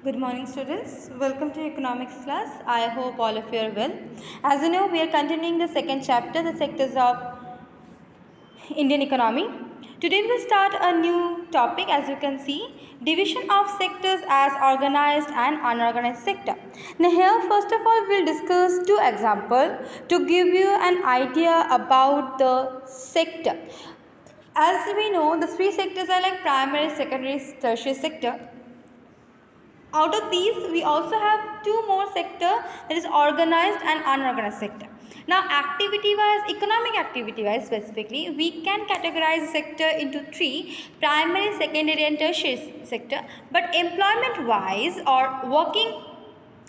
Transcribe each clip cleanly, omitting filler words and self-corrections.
Good morning, students. Welcome to economics class. I hope all of you are well. As you know, we are continuing the second chapter, the sectors of Indian economy. Today we will start a new topic, as you can see, division of sectors as organized and unorganized sector. Now here, first of all, we will discuss two examples to give you an idea about the sector. As we know, the three sectors are like primary, secondary, tertiary sector. Out of these, we also have two more sector, that is organized and unorganized sector. Now, activity wise, economic activity wise specifically, we can categorize the sector into three: primary, secondary and tertiary sector. But employment wise or working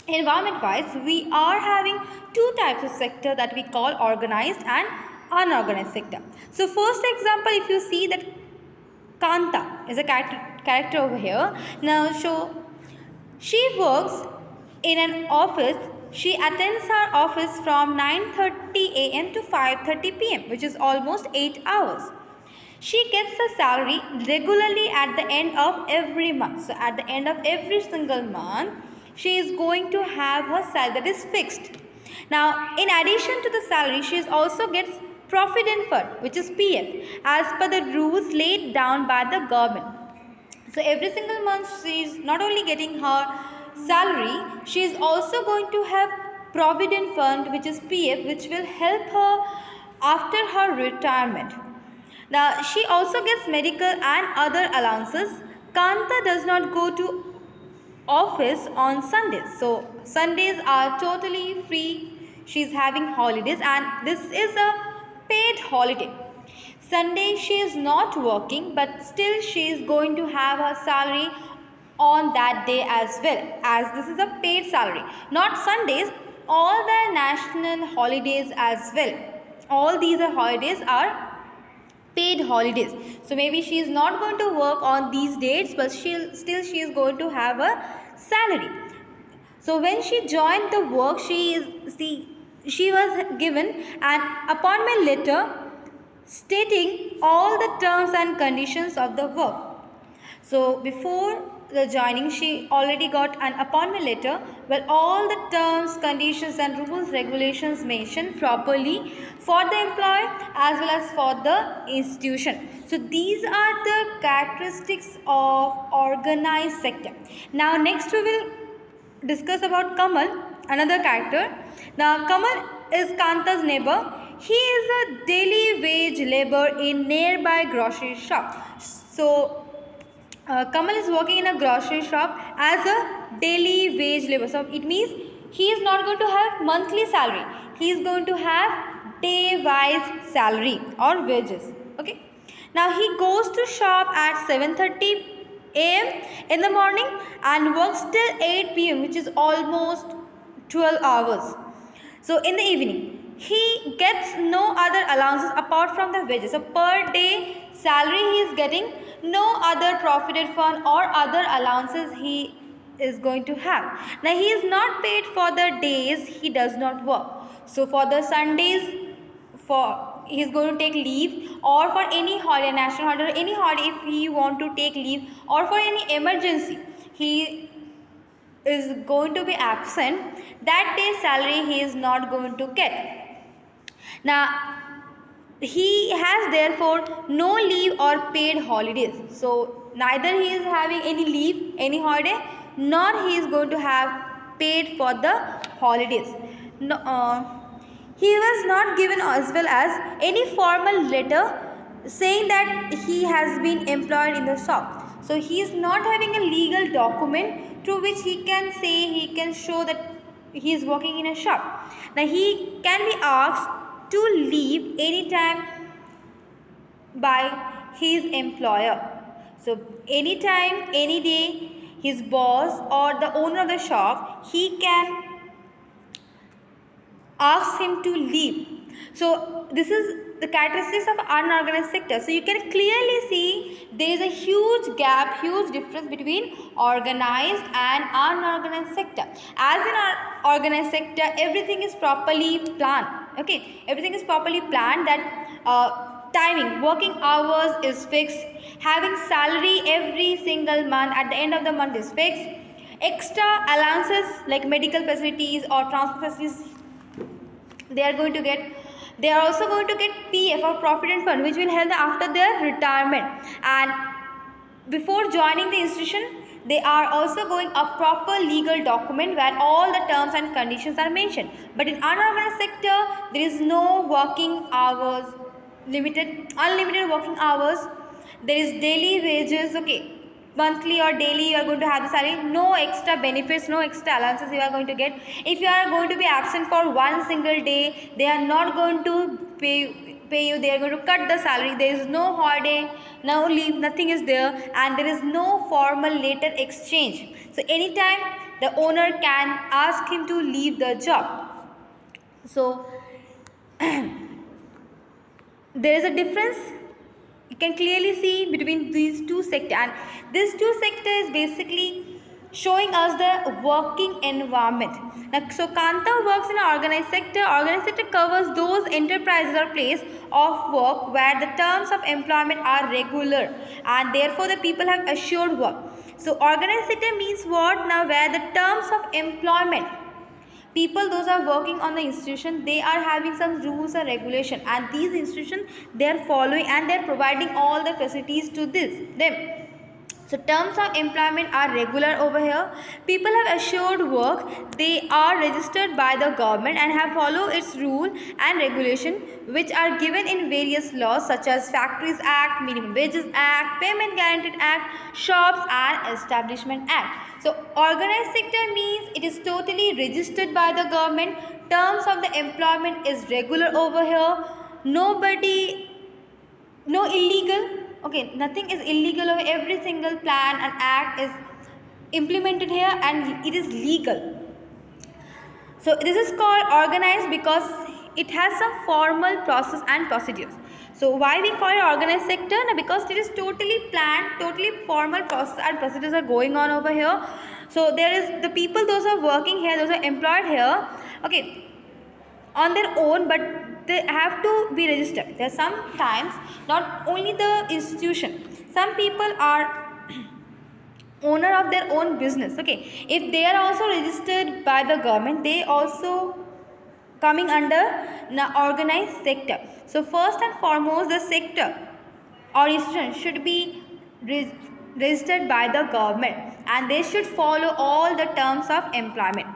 environment wise, we are having two types of sector that we call organized and unorganized sector. So first example, if you see that Kanta is a character over here. Now, she works in an office. She attends her office from 9:30 a.m. to 5:30 p.m., which is almost 8 hours. She gets her salary regularly at the end of every month. So at the end of every single month, she is going to have her salary that is fixed. Now, in addition to the salary, she also gets provident fund, which is PF, as per the rules laid down by the government. So every single month she is not only getting her salary, she is also going to have provident fund, which is PF, which will help her after her retirement. Now she also gets medical and other allowances. Kanta does not go to office on Sundays. So Sundays are totally free. She is having holidays and this is a paid holiday. Sunday she is not working, but still she is going to have her salary on that day as well, as this is a paid salary. Not Sundays, all the national holidays as well. All these holidays are paid holidays. So maybe she is not going to work on these dates, but she is going to have a salary. So when she joined the work, she was given an appointment letter stating all the terms and conditions of the work. So before the joining, she already got an appointment letter where all the terms, conditions and rules, regulations mentioned properly for the employer as well as for the institution. So these are the characteristics of organized sector. Now next we will discuss about Kamal, another character. Now Kamal is Kanta's neighbor. He is a daily wage laborer in nearby grocery shop. So Kamal is working in a grocery shop as a daily wage laborer. So it means he is not going to have monthly salary. He is going to have day wise salary or wages. Okay. Now he goes to shop at 7:30 a.m. in the morning and works till 8 p.m., which is almost 12 hours. So in the evening, he gets no other allowances apart from the wages. So per day salary he is getting, no other provident fund or other allowances he is going to have. Now he is not paid for the days he does not work. So for the Sundays, he is going to take leave, or for any holiday, national holiday, or any holiday if he want to take leave, or for any emergency he is going to be absent, that day's salary he is not going to get. Now he has therefore no leave or paid holidays. So neither he is having any leave, any holiday, nor he is going to have paid for the holidays. No, he was not given as well as any formal letter saying that he has been employed in the shop. So he is not having a legal document through which he can say, he can show that he is working in a shop. Now he can be asked to leave anytime by his employer. So anytime, any day, his boss or the owner of the shop, he can ask him to leave. So this is the characteristics of unorganized sector. So you can clearly see there is a huge gap, huge difference between organized and unorganized sector. As in our organized sector, everything is properly planned. Okay, everything is properly planned. That timing, working hours is fixed. Having salary every single month at the end of the month is fixed. extra allowances like medical facilities or transport facilities they are going to get. They are also going to get PF or Provident Fund, which will help them after their retirement. And before joining the institution, they are also going a proper legal document where all the terms and conditions are mentioned. But in unorganized sector, there is no working hours, unlimited working hours. There is daily wages, okay, monthly or daily you are going to have the salary, no extra benefits, no extra allowances you are going to get. If you are going to be absent for one single day, they are not going to pay you, they are going to cut the salary. There is no holiday, no leave, nothing is there, and there is no formal letter exchange. So anytime the owner can ask him to leave the job. So there is a difference you can clearly see between these two sectors, and these two sectors is basically showing us the working environment. Now, so Kanta works in an organized sector. Organized sector covers those enterprises or place of work where the terms of employment are regular and therefore the people have assured work. So organized sector means what? Now where the terms of employment, people those are working on the institution, they are having some rules or regulation, and these institutions they are following and they are providing all the facilities to them. So terms of employment are regular over here. People have assured work. They are registered by the government and have followed its rule and regulation which are given in various laws such as Factories Act, Minimum Wages Act, Payment Guaranteed Act, Shops and Establishment Act. So organized sector means it is totally registered by the government. Terms of the employment is regular over here. No illegal. Okay, nothing is illegal over every single plan and act is implemented here and it is legal. So this is called organized because it has some formal process and procedures. So why we call it organized sector? Now, because it is totally planned, totally formal process and procedures are going on over here. So there is the people, those are working here, those are employed here, okay, on their own, but they have to be registered. There are sometimes not only the institution, some people are owner of their own business, okay. If they are also registered by the government, they also coming under the organized sector. So first and foremost, the sector or institution should be registered by the government and they should follow all the terms of employment.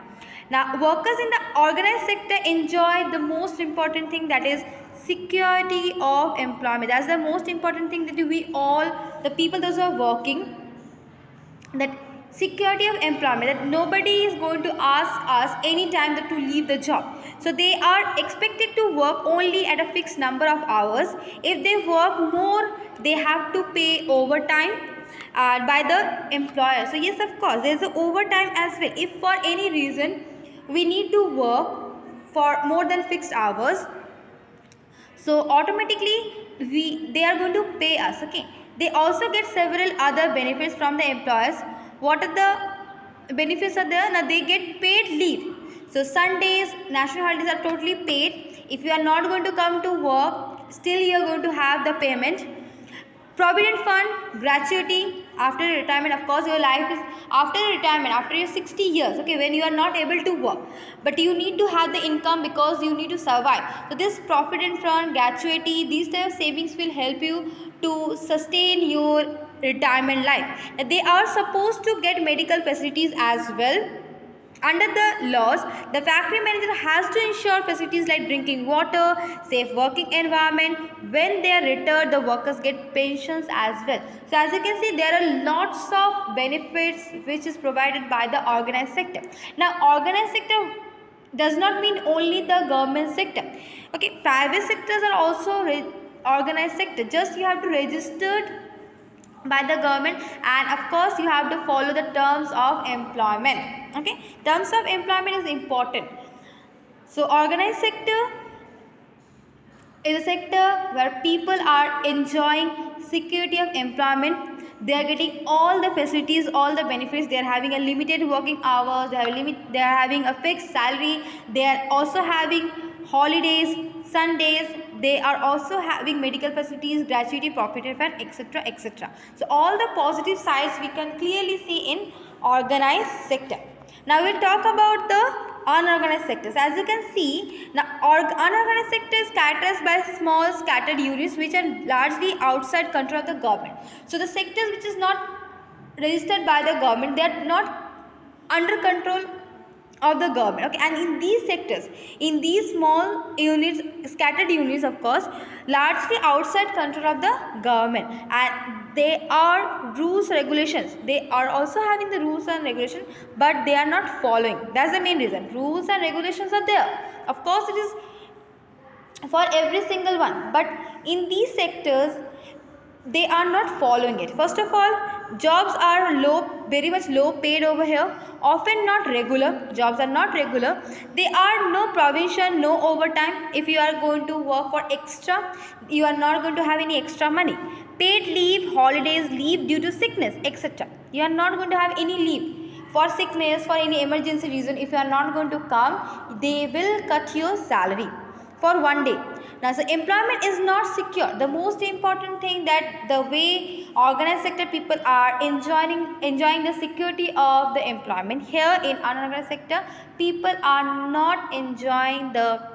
Now, workers in the organized sector enjoy the most important thing, that is security of employment. That's the most important thing that we all, the people those who are working, that security of employment, that nobody is going to ask us anytime that to leave the job. So they are expected to work only at a fixed number of hours. If they work more, they have to pay overtime by the employer. So yes, of course, there is a overtime as well. If for any reason we need to work for more than fixed hours, so automatically they are going to pay us, okay. They also get several other benefits from the employers. What are the benefits are there? Now they get paid leave. So Sundays, national holidays are totally paid. If you are not going to come to work, still you are going to have the payment. Provident Fund, gratuity after retirement. Of course, your life is after retirement, after your 60 years, okay, when you are not able to work, but you need to have the income because you need to survive. So this Provident Fund, gratuity, these type of savings will help you to sustain your retirement life. They are supposed to get medical facilities as well. Under the laws, the factory manager has to ensure facilities like drinking water, safe working environment. When they are retired, the workers get pensions as well. So as you can see, there are lots of benefits which is provided by the organized sector. Now, organized sector does not mean only the government sector. Okay, private sectors are also organized sector. Just you have to register by the government, and of course you have to follow the terms of employment, okay. Terms of employment is important. So organized sector is a sector where people are enjoying security of employment. They are getting all the facilities, all the benefits. They are having a limited working hours, they are having a fixed salary, they are also having holidays, Sundays, they are also having medical facilities, gratuity, Provident Fund, etc., etc. So all the positive sides we can clearly see in organized sector. Now we'll talk about the unorganized sectors. As you can see, now unorganized sector is characterized by small scattered units which are largely outside control of the government. So the sectors which is not registered by the government, they are not under control of the government. Okay, and in these sectors, in these small units, scattered units, of course, largely outside control of the government, and they are rules regulations, they are also having the rules and regulations, but they are not following. That's the main reason. Rules and regulations are there, of course it is for every single one, but in these sectors they are not following it. First of all, jobs are low, very much low paid over here, often not regular. Jobs are not regular. There are no provision, no overtime. If you are going to work for extra, you are not going to have any extra money. Paid leave, holidays, leave due to sickness, etc. You are not going to have any leave for sickness, for any emergency reason. If you are not going to come, they will cut your salary for one day. Now, so employment is not secure. The most important thing, that the way organized sector people are enjoying the security of the employment. Here in unorganized sector, people are not enjoying the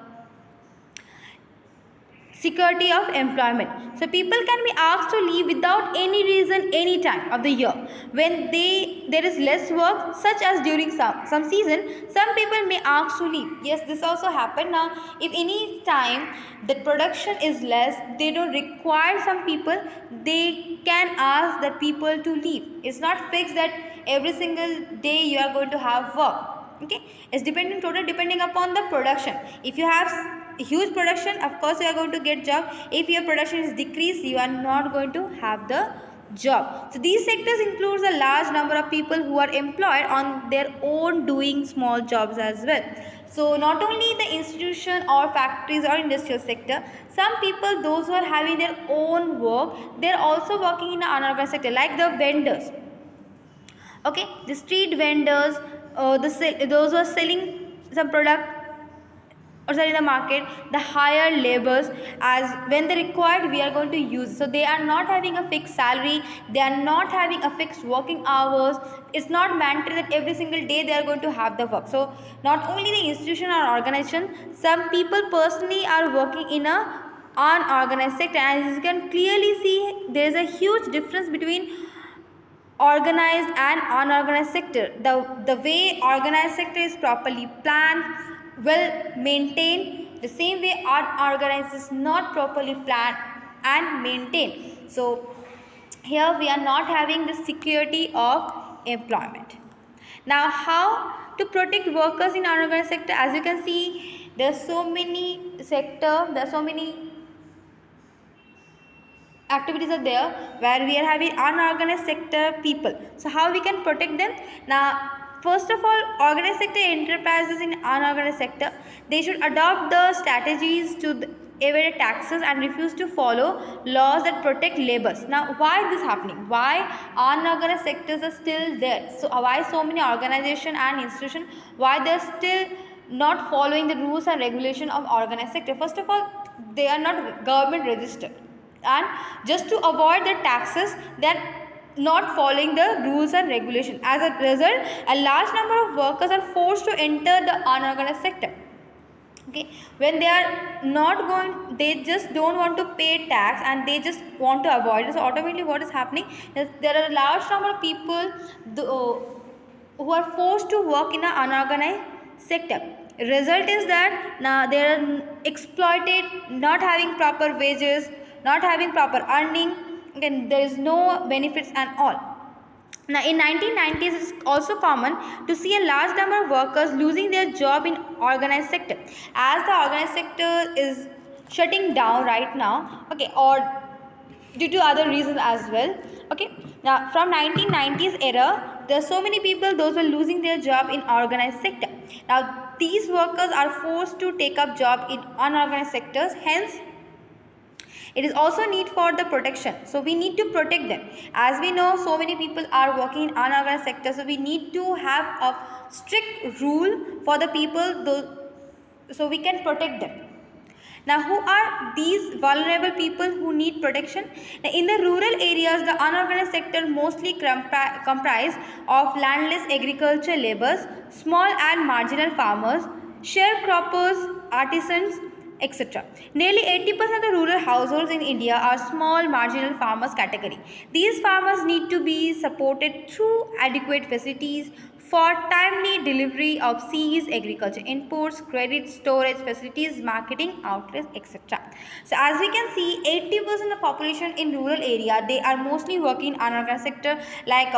security of employment. So people can be asked to leave without any reason any time of the year. When there is less work, such as during some season, some people may ask to leave. Yes, this also happen. Now, if any time the production is less, they don't require some people, they can ask the people to leave. It's not fixed that every single day you are going to have work. Okay, it's totally depending upon the production. If you have huge production, of course you are going to get job. If your production is decreased, you are not going to have the job. So these sectors includes a large number of people who are employed on their own doing small jobs as well. So not only the institution or factories or industrial sector, some people, those who are having their own work, they are also working in the unorganized sector, like the vendors. Okay, the street vendors, those who are selling some product in the market, the higher labors, as when they required we are going to use. So they are not having a fixed salary, they are not having a fixed working hours. It's not mandatory that every single day they are going to have the work. So not only the institution or organization, some people personally are working in a unorganized sector. And as you can clearly see, there is a huge difference between organized and unorganized sector. The way organized sector is properly planned, well maintained, the same way unorganized is not properly planned and maintained. So here we are not having the security of employment. Now, how to protect workers in unorganized sector? As you can see, there are so many activities are there where we are having unorganized sector people. So how we can protect them? Now, first of all, organized sector enterprises in unorganized sector, they should adopt the strategies to evade taxes and refuse to follow laws that protect laborers. Now, why this happening? Why unorganized sectors are still there? So why so many organization and institution, why they are still not following the rules and regulation of organized sector? First of all, they are not government registered, and just to avoid the taxes, they are not following the rules and regulation. As a result, a large number of workers are forced to enter the unorganized sector. Okay, when they are not going, they just don't want to pay tax and they just want to avoid it. So automatically what is happening is there are a large number of people who are forced to work in an unorganized sector. Result is that now they are exploited, not having proper wages, not having proper earning, again there is no benefits and all. Now in 1990s, it is also common to see a large number of workers losing their job in organized sector, as the organized sector is shutting down right now, okay, or due to other reasons as well. Okay, now from 1990s era, there are so many people, those who are losing their job in organized sector. Now these workers are forced to take up job in unorganized sectors, hence it is also need for the protection. So we need to protect them. As we know, so many people are working in unorganized sector, so we need to have a strict rule for the people, so we can protect them. Now, who are these vulnerable people who need protection? Now, in the rural areas, the unorganized sector mostly comprise of landless agriculture laborers, small and marginal farmers, sharecroppers, artisans, etc. Nearly 80% of the rural households in India are small marginal farmers category. These farmers need to be supported through adequate facilities for timely delivery of seeds, agriculture inputs, credit storage facilities, marketing outlets, etc. So as we can see, 80% of population in rural area, they are mostly working in unorganized sector like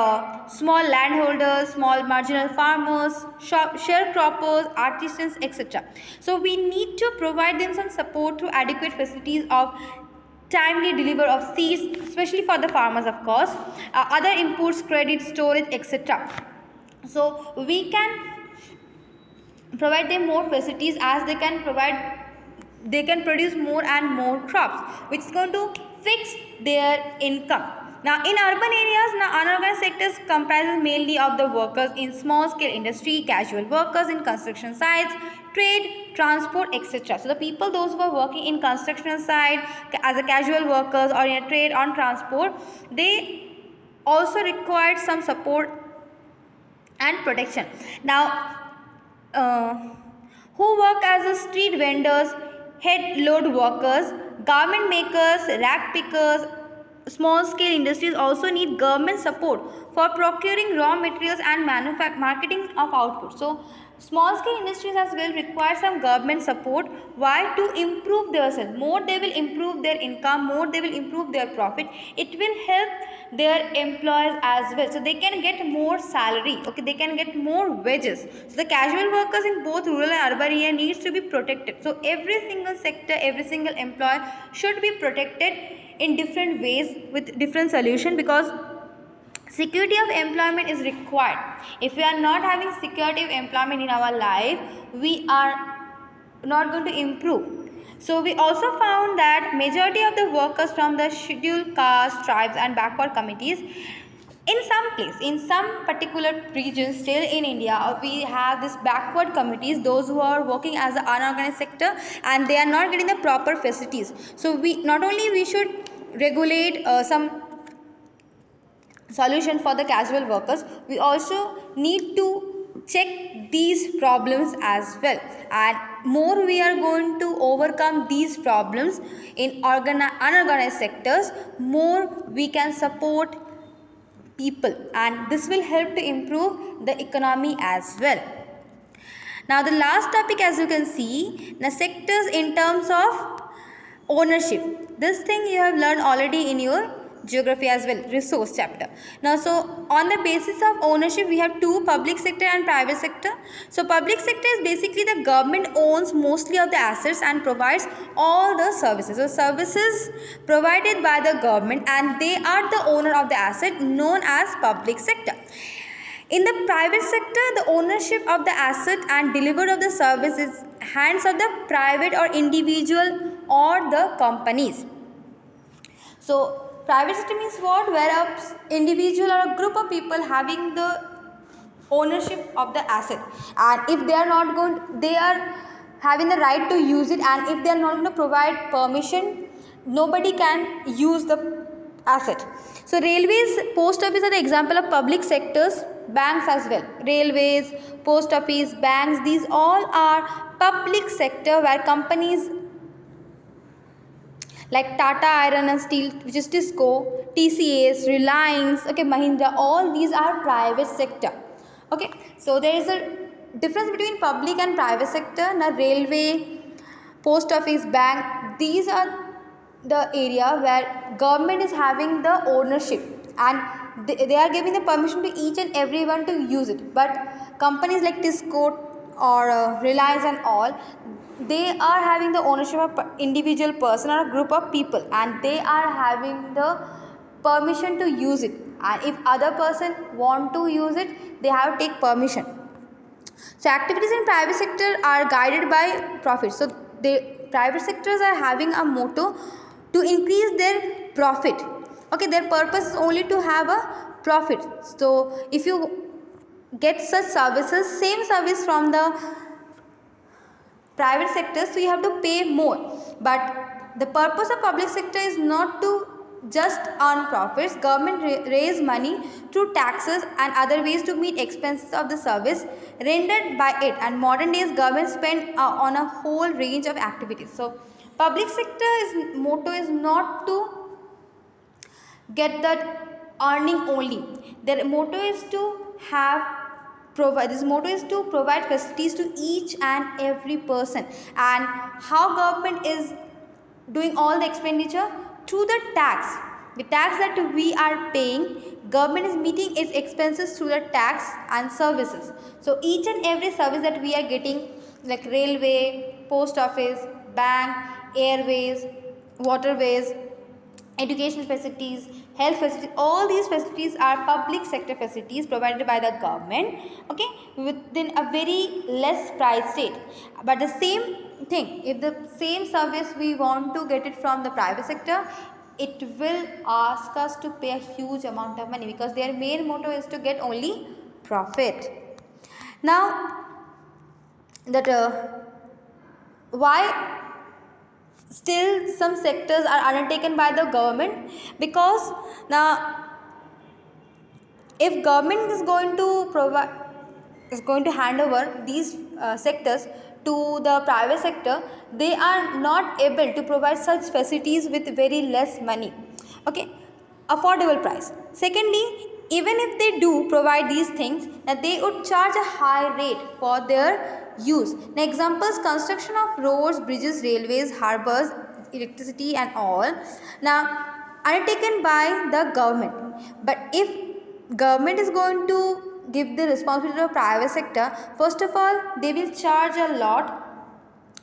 small landholders, small marginal farmers, sharecroppers, artisans, etc. So we need to provide them some support through adequate facilities of timely deliver of seeds, especially for the farmers, of course, other inputs, credit storage, etc. So we can provide them more facilities as they can produce more and more crops, which is going to fix their income. Now in urban areas, now unorganized sectors comprises mainly of the workers in small scale industry, casual workers in construction sites, trade, transport, etc. So the people, those who are working in construction site as a casual workers or in a trade on transport, they also required some support and protection. Now who work as a street vendors, head load workers, garment makers, rack pickers, small scale industries also need government support for procuring raw materials and marketing of output. So small scale industries as well require some government support. Why? To improve themselves. More they will improve their income, more they will improve their profit. It will help their employees as well, so they can get more salary, okay, they can get more wages. So the casual workers in both rural and urban area needs to be protected. So every single sector, every single employee should be protected in different ways with different solution, because security of employment is required. If we are not having security of employment in our life, we are not going to improve. So we also found that majority of the workers from the scheduled caste, tribes and backward communities, in some particular regions still in India, we have this backward communities, those who are working as an unorganized sector and they are not getting the proper facilities. So we not only we should regulate some solution for the casual workers, we also need to check these problems as well, and more we are going to overcome these problems in unorganized sectors, more we can support people, and this will help to improve the economy as well. Now the last topic, as you can see, the sectors in terms of ownership. This thing you have learned already in your geography as well, resource chapter. Now so on the basis of ownership, we have two, public sector and private sector. So public sector is basically the government owns mostly of the assets and provides all the services. So services provided by the government and they are the owner of the asset, known as public sector. In the private sector, the ownership of the asset and delivery of the service is hands of the private or individual or the companies. So private sector means what? Where a individual or a group of people having the ownership of the asset, and if they are not going, they are having the right to use it, and if they are not going to provide permission, nobody can use the asset. So railways, post office are the example of public sectors. Banks as well, railways, post office, banks, these all are public sector where companies like Tata Iron and Steel, which is TISCO, TCS, Reliance, okay, Mahindra, all these are private sector. Okay, so there is a difference between public and private sector. Now railway, post office, bank, these are the area where government is having the ownership and they are giving the permission to each and everyone to use it. But companies like TISCO or Reliance and all, they are having the ownership of individual person or a group of people, and they are having the permission to use it, and if other person want to use it, they have to take permission. So activities in private sector are guided by profit. So the private sectors are having a motto to increase their profit. Okay, their purpose is only to have a profit. So if you get such services, same service from the private sector, so you have to pay more. But the purpose of public sector is not to just earn profits. Government raise money through taxes and other ways to meet expenses of the service rendered by it. And modern days government spend on a whole range of activities. So public sector is motto is not to get that earning only. Their motto is to provide facilities to each and every person. And how government is doing all the expenditure? Through the tax. The tax that we are paying, government is meeting its expenses through the tax and services. So each and every service that we are getting, like railway, post office, bank, airways, waterways, education facilities, health facilities, all these facilities are public sector facilities provided by the government, okay, within a very less price rate. But the same thing, if the same service we want to get it from the private sector, it will ask us to pay a huge amount of money, because their main motto is to get only profit. Now that why still some sectors are undertaken by the government? Because now if government is going to hand over these sectors to the private sector, they are not able to provide such facilities with very less money, okay, affordable price. Secondly, even if they do provide these things, that they would charge a high rate for their use. Now examples: construction of roads, bridges, railways, harbors, electricity and all, now undertaken by the government. But if government is going to give the responsibility to the private sector, first of all they will charge a lot,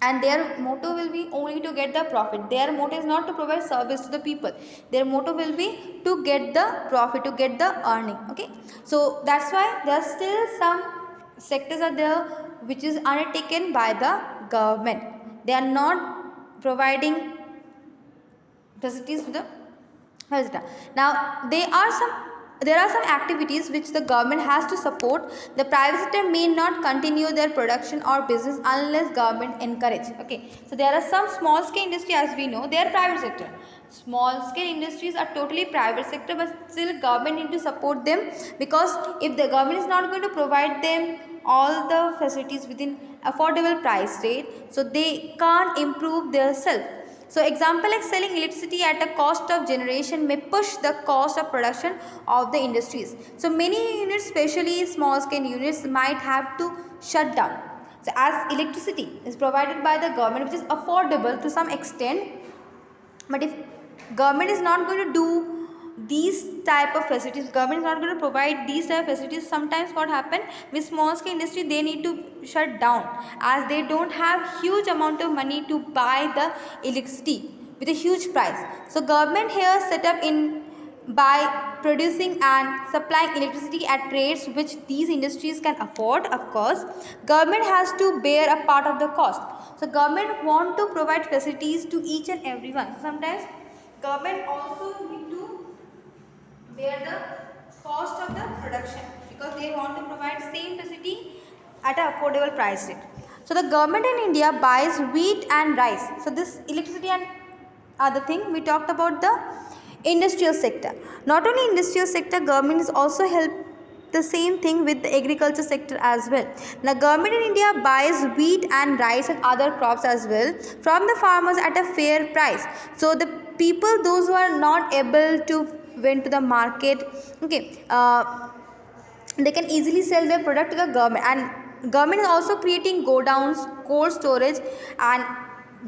and their motto will be only to get the profit. Their motto is not to provide service to the people. Their motto will be to get the profit, to get the earning, okay. So that's why there are still some sectors are there which is undertaken by the government. They are not providing facilities to the visitor. Now there are some activities which the government has to support. The private sector may not continue their production or business unless government encourage, okay. So there are some small scale industry, as we know, they are private sector. Small scale industries are totally private sector, but still government need to support them, because if the government is not going to provide them all the facilities within affordable price rate, so they can't improve their self. So example like selling electricity at a cost of generation may push the cost of production of the industries. So many units, especially small scale units, might have to shut down. So as electricity is provided by the government, which is affordable to some extent, but if government is not going to do these type of facilities, government is not going to provide these type of facilities, sometimes what happen with small scale industry, they need to shut down, as they don't have huge amount of money to buy the electricity with a huge price. So government here set up in by producing and supplying electricity at rates which these industries can afford. Of course government has to bear a part of the cost. So government want to provide facilities to each and everyone. Sometimes government also need to bear the cost of the production, because they want to provide same facility at an affordable price rate. So the government in India buys wheat and rice. So this electricity and other thing we talked about the industrial sector. Not only industrial sector, government is also help the same thing with the agriculture sector as well. Now government in India buys wheat and rice and other crops as well from the farmers at a fair price. So the people, those who are not able to went to the market, okay, they can easily sell their product to the government. And government is also creating godowns, cold storage, and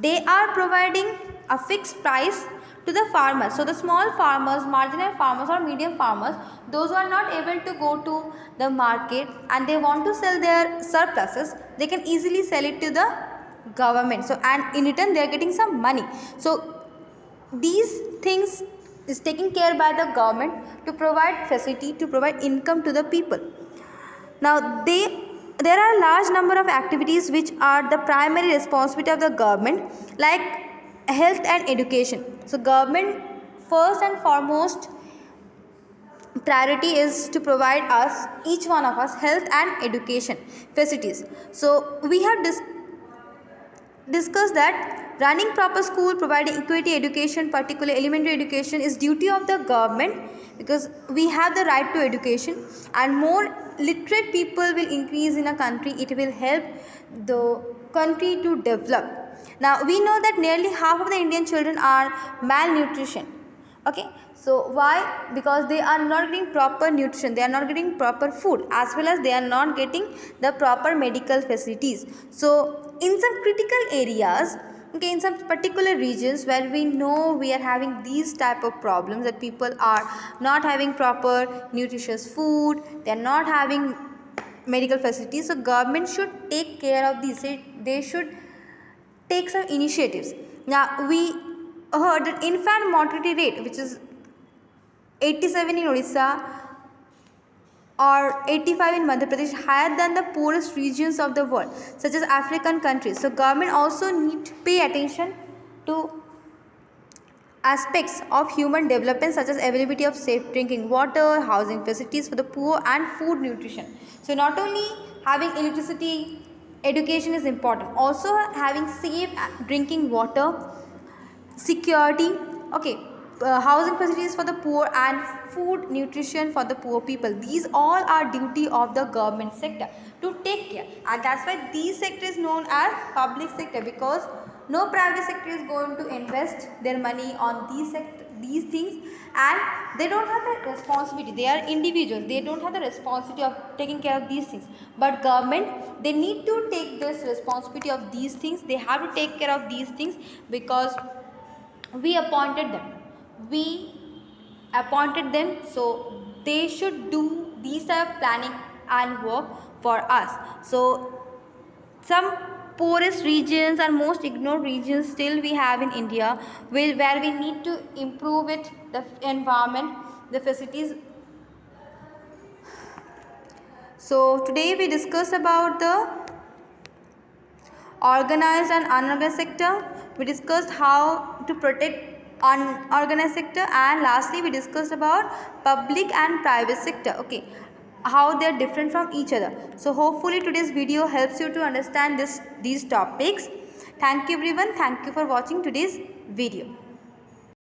they are providing a fixed price to the farmers. So the small farmers, marginal farmers or medium farmers, those who are not able to go to the market and they want to sell their surpluses, they can easily sell it to the government. So and in return they are getting some money. So these things is taken care by the government to provide facility, to provide income to the people. Now there are a large number of activities which are the primary responsibility of the government, like health and education. So government first and foremost priority is to provide us, each one of us, health and education facilities. So we have discussed that running proper school, providing equity education, particularly elementary education, is duty of the government, because we have the right to education, and more literate people will increase in a country. It will help the country to develop. Now we know that nearly half of the Indian children are malnutrition. Okay, so why? Because they are not getting proper nutrition, they are not getting proper food, as well as they are not getting the proper medical facilities. So in some critical areas, okay, in some particular regions where we know we are having these type of problems, that people are not having proper nutritious food, they are not having medical facilities, so government should take care of these. They should take some initiatives. Now we heard that infant mortality rate, which is 87 in Odisha or 85 in Madhya Pradesh, higher than the poorest regions of the world, such as African countries. So government also need to pay attention to aspects of human development, such as availability of safe drinking water, housing facilities for the poor, and food nutrition. So not only having electricity, education is important, also having safe drinking water, security, okay, housing facilities for the poor, and food nutrition for the poor people. These all are duty of the government sector to take care, and that's why these sector is known as public sector, because no private sector is going to invest their money on these things, and they don't have the responsibility. They are individuals, they don't have the responsibility of taking care of these things, but government, they need to take this responsibility of these things. They have to take care of these things, because we appointed them, so they should do these type of planning and work for us. So some poorest regions and most ignored regions still we have in India, where we need to improve it, the environment, the facilities. So today we discussed about the organized and unorganized sector. We discussed how to protect unorganized sector, and lastly we discussed about public and private sector, okay, how they are different from each other. So hopefully today's video helps you to understand these topics. Thank you everyone, thank you for watching today's video.